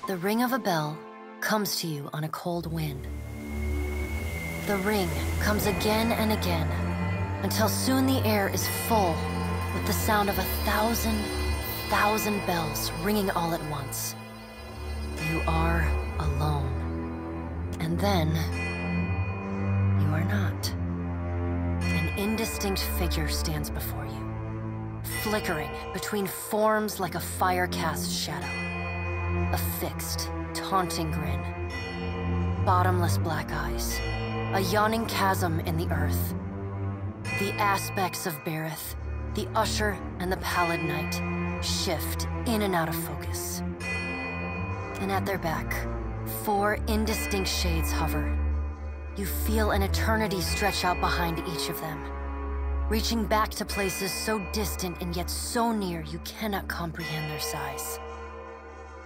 The ring of a bell comes to you on a cold wind. The ring comes again and again, until soon the air is full with the sound of 1,000 bells ringing all at once. You are alone. And then, you are not. An indistinct figure stands before you, flickering between forms like a fire-cast shadow. A fixed, taunting grin. Bottomless black eyes. A yawning chasm in the earth. The aspects of Bareth, the Usher and the Pallid Knight, shift in and out of focus. And at their back, 4 indistinct shades hover. You feel an eternity stretch out behind each of them, reaching back to places so distant and yet so near you cannot comprehend their size.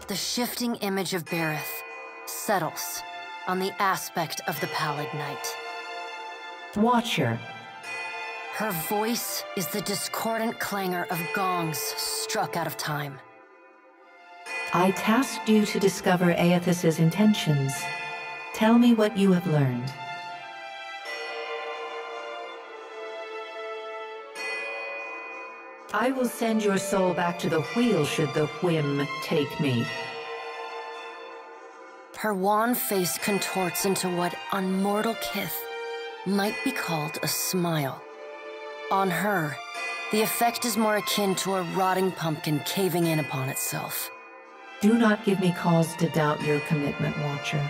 The shifting image of Bareth settles on the aspect of the Pallid Knight. Watcher. Her voice is the discordant clangor of gongs struck out of time. I tasked you to discover Aethys's intentions. Tell me what you have learned. I will send your soul back to the wheel should the whim take me. Her wan face contorts into what on mortal kith might be called a smile. On her, the effect is more akin to a rotting pumpkin caving in upon itself. Do not give me cause to doubt your commitment, Watcher.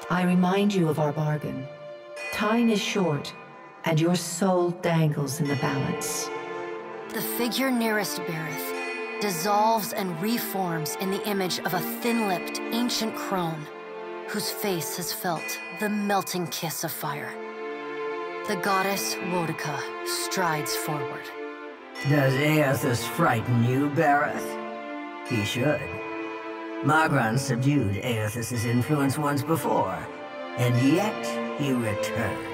I remind you of our bargain. Time is short, and your soul dangles in the balance. The figure nearest Bareth dissolves and reforms in the image of a thin-lipped, ancient crone, whose face has felt the melting kiss of fire. The goddess Wodica strides forward. Does Aethys frighten you, Bareth? He should. Magran subdued Aethys's influence once before, and yet he returned.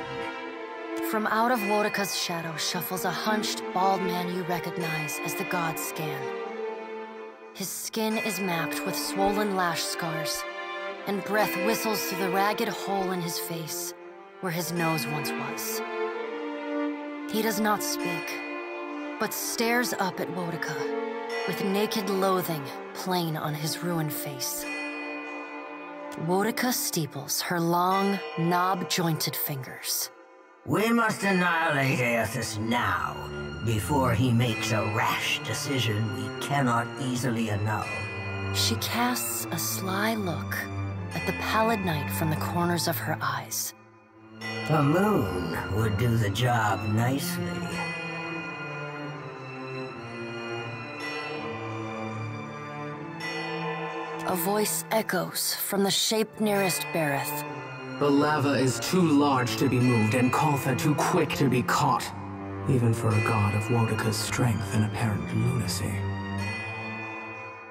From out of Wodica's shadow shuffles a hunched, bald man you recognize as the god Scan. His skin is mapped with swollen lash scars, and breath whistles through the ragged hole in his face where his nose once was. He does not speak, but stares up at Wodica, with naked loathing plain on his ruined face. Wodica steeples her long, knob-jointed fingers. We must annihilate Aethys now, before he makes a rash decision we cannot easily annul. She casts a sly look at the Pallid Knight from the corners of her eyes. A moon would do the job nicely. A voice echoes from the shape nearest Bareth. The lava is too large to be moved, and Kaltha too quick to be caught, even for a god of Wodica's strength and apparent lunacy.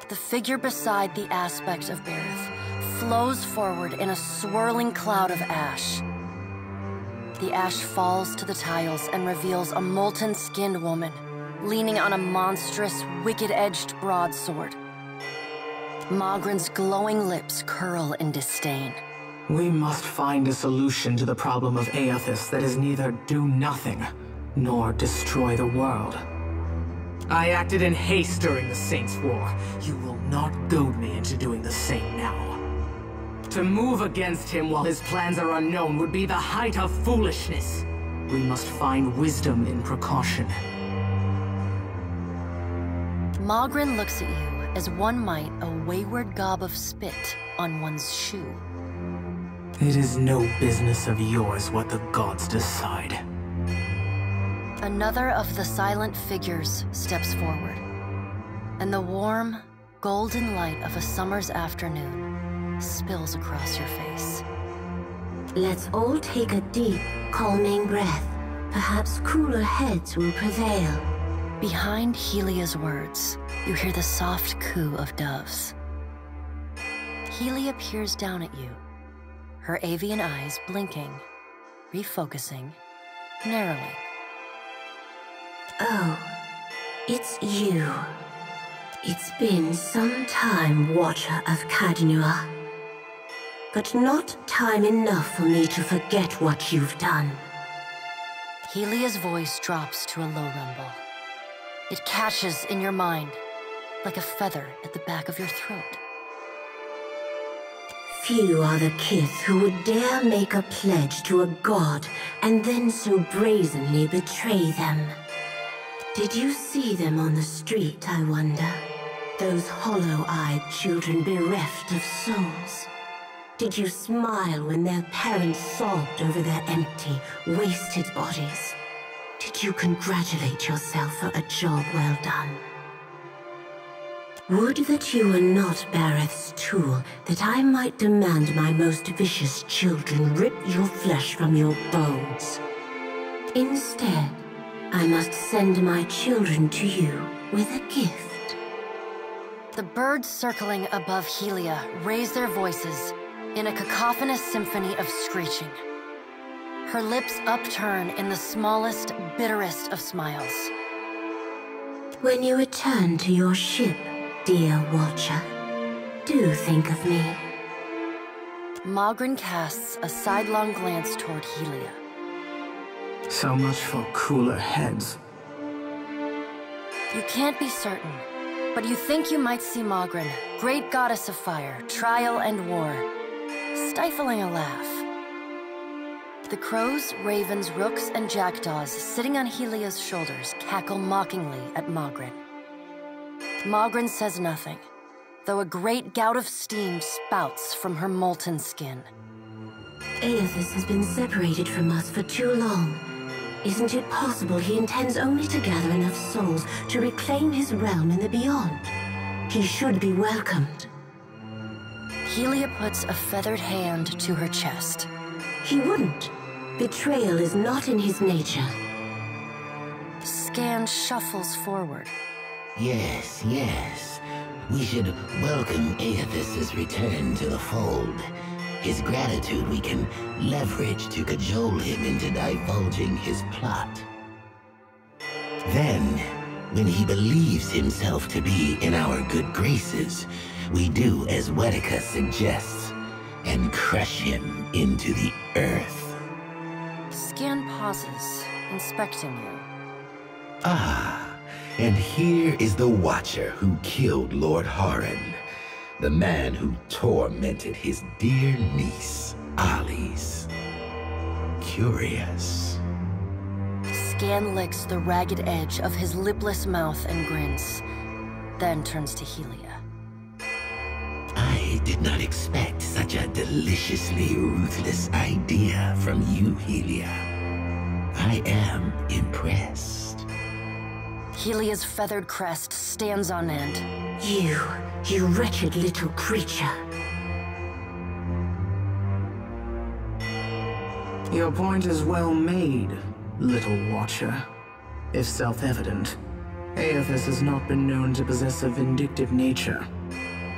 the figure beside the aspect of Bareth flows forward in a swirling cloud of ash. The ash falls to the tiles and reveals a molten-skinned woman, leaning on a monstrous, wicked-edged broadsword. Magran's glowing lips curl in disdain. We must find a solution to the problem of Aethys that is neither do nothing, nor destroy the world. I acted in haste during the Saints' War. You will not goad me into doing the same now. To move against him while his plans are unknown would be the height of foolishness. We must find wisdom in precaution. Magran looks at you as one might a wayward gob of spit on one's shoe. It is no business of yours what the gods decide. Another of the silent figures steps forward, and the warm, golden light of a summer's afternoon spills across your face. Let's all take a deep, calming breath. Perhaps cooler heads will prevail. Behind Helia's words, you hear the soft coo of doves. Helia peers down at you, her avian eyes blinking, refocusing, narrowing. Oh, it's you. It's been some time, Watcher of Cadnua. But not time enough for me to forget what you've done. Helia's voice drops to a low rumble. It catches in your mind, like a feather at the back of your throat. Few are the kith who would dare make a pledge to a god and then so brazenly betray them. Did you see them on the street, I wonder? Those hollow-eyed children bereft of souls. Did you smile when their parents sobbed over their empty, wasted bodies? Did you congratulate yourself for a job well done? Would that you were not Bareth's tool, that I might demand my most vicious children rip your flesh from your bones. Instead, I must send my children to you with a gift. The birds circling above Helia raise their voices in a cacophonous symphony of screeching. Her lips upturn in the smallest, bitterest of smiles. When you return to your ship, dear Watcher, do think of me. Magran casts a sidelong glance toward Helia. So much for cooler heads. You can't be certain, but you think you might see Magran, great goddess of fire, trial and war, stifling a laugh. The crows, ravens, rooks, and jackdaws sitting on Helia's shoulders cackle mockingly at Magran. Magran says nothing, though a great gout of steam spouts from her molten skin. Aethys has been separated from us for too long. Isn't it possible he intends only to gather enough souls to reclaim his realm in the beyond? He should be welcomed. Helia puts a feathered hand to her chest. He wouldn't. Betrayal is not in his nature. Scan shuffles forward. Yes, yes. We should welcome Aethys' return to the fold. His gratitude we can leverage to cajole him into divulging his plot. Then, when he believes himself to be in our good graces, we do as Wetica suggests, and crush him into the earth. Scan pauses, inspecting you. Ah, and here is the Watcher who killed Lord Haran, the man who tormented his dear niece, Alice. Curious. Scan licks the ragged edge of his lipless mouth and grins, then turns to Helia. I did not expect such a deliciously ruthless idea from you, Helia. I am impressed. Helia's feathered crest stands on end. You wretched little creature. Your point is well made, little Watcher. If self-evident, Aethys has not been known to possess a vindictive nature.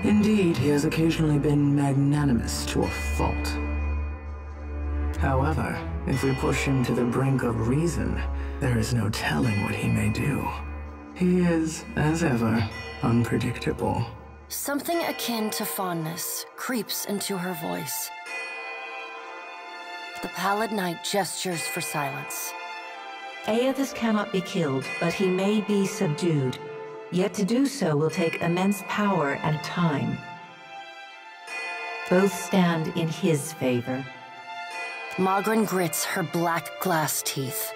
Indeed, he has occasionally been magnanimous to a fault. However, if we push him to the brink of reason, there is no telling what he may do. He is, as ever, unpredictable. Something akin to fondness creeps into her voice. The Pallid Knight gestures for silence. Aethys cannot be killed, but he may be subdued. Yet to do so will take immense power and time. Both stand in his favor. Magran grits her black glass teeth.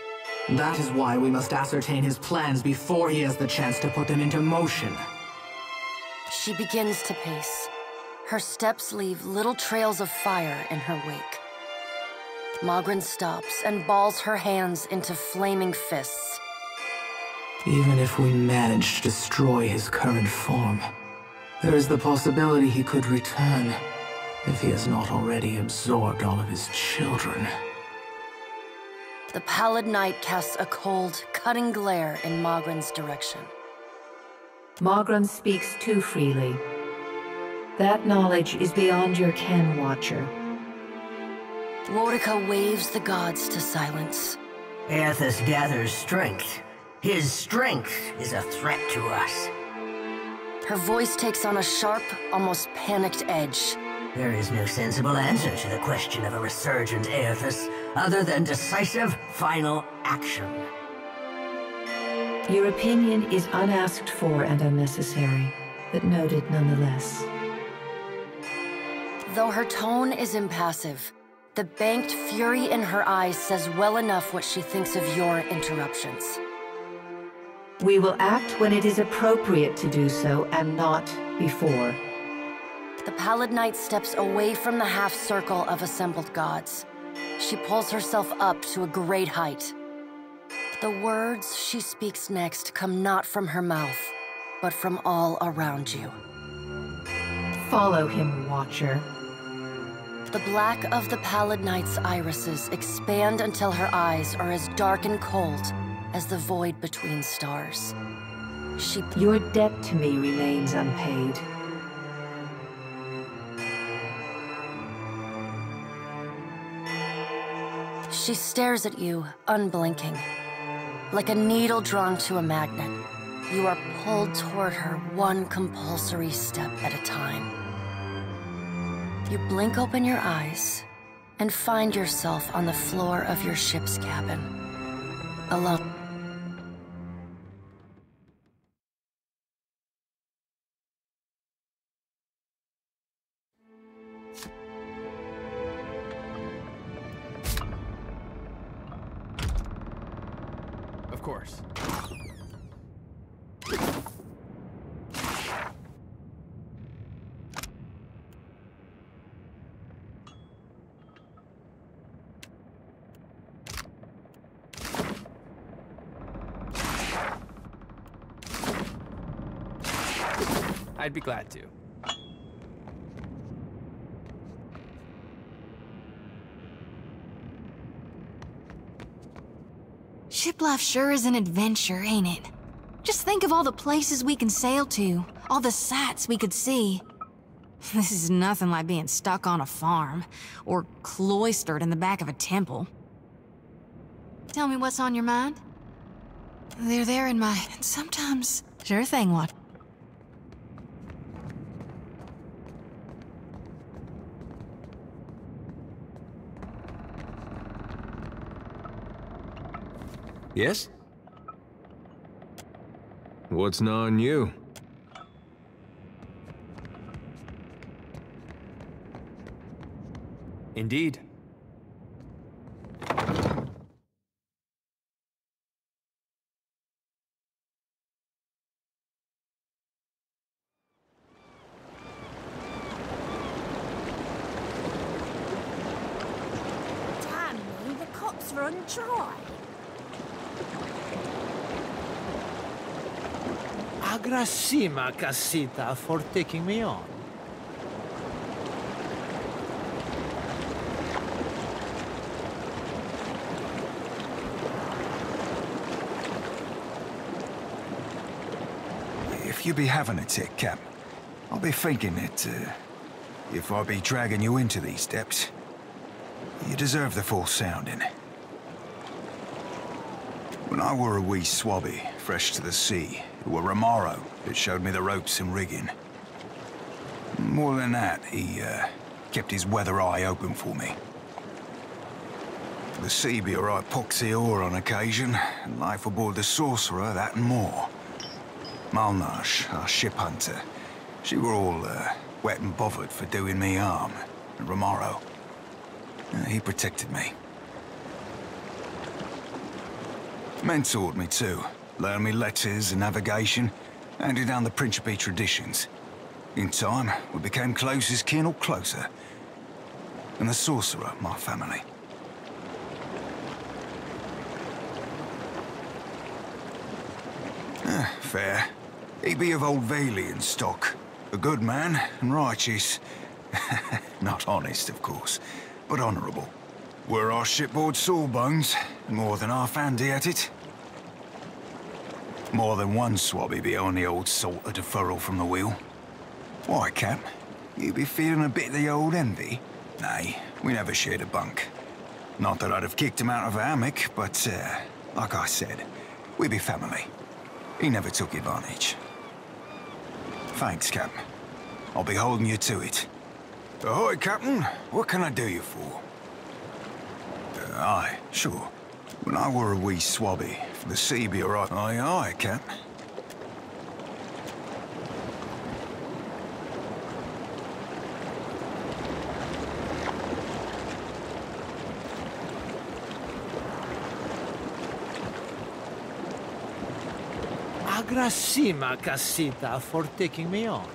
That is why we must ascertain his plans before he has the chance to put them into motion. She begins to pace. Her steps leave little trails of fire in her wake. Magran stops and balls her hands into flaming fists. Even if we manage to destroy his current form, there is the possibility he could return, if he has not already absorbed all of his children. The Pallid Knight casts a cold, cutting glare in Magran's direction. Magran speaks too freely. That knowledge is beyond your ken, Watcher. Boudica waves the gods to silence. Aethys gathers strength. His strength is a threat to us. Her voice takes on a sharp, almost panicked edge. There is no sensible answer to the question of a resurgent Aethys, other than decisive, final action. Your opinion is unasked for and unnecessary, but noted nonetheless. Though her tone is impassive, the banked fury in her eyes says well enough what she thinks of your interruptions. We will act when it is appropriate to do so, and not before. The Pallid Knight steps away from the half-circle of assembled gods. She pulls herself up to a great height. The words she speaks next come not from her mouth, but from all around you. Follow him, Watcher. The black of the Pallid Knight's irises expand until her eyes are as dark and cold as the void between stars. Your debt to me remains unpaid. She stares at you, unblinking. Like a needle drawn to a magnet, you are pulled toward her one compulsory step at a time. You blink open your eyes and find yourself on the floor of your ship's cabin, alone. Of course. I'd be glad to. Ship life sure is an adventure, ain't it? Just think of all the places we can sail to, all the sights we could see. This is nothing like being stuck on a farm, or cloistered in the back of a temple. Tell me what's on your mind? They're there in my... sometimes... Sure thing, what? Yes? What's gnawing you? Indeed. Damn me, the cops run dry. Agrasima, Casita, for taking me on. If you be having a tick, Cap, I'll be thinking that, if I be dragging you into these depths, you deserve the full sounding. When I were a wee swabby, fresh to the sea, it were Romaro that showed me the ropes and rigging. More than that, he, kept his weather eye open for me. The sea be a right poxy ore on occasion, and life aboard the Sorcerer, that and more. Malnash, our ship hunter, she were all, wet and bothered for doing me harm. And Romaro, he protected me. Mentored me too, learned me letters and navigation, handed down the Principe traditions. In time, we became close as kin or closer. And the Sorcerer, my family. Fair. He be of old Valian stock. A good man and righteous. Not honest, of course, but honourable. Were our shipboard sawbones, more than half handy at it. More than one swabby be on the old salt of deferral from the wheel. Why, Cap? You be feeling a bit of the old envy? Nay, we never shared a bunk. Not that I'd have kicked him out of a hammock, but, like I said, we be family. He never took advantage. Thanks, Cap. I'll be holding you to it. Ahoy, Captain. What can I do you for? Aye, sure. When I were a wee swabby, the sea be alright. Aye, aye, Cap. Agrasima, Casita, for taking me on.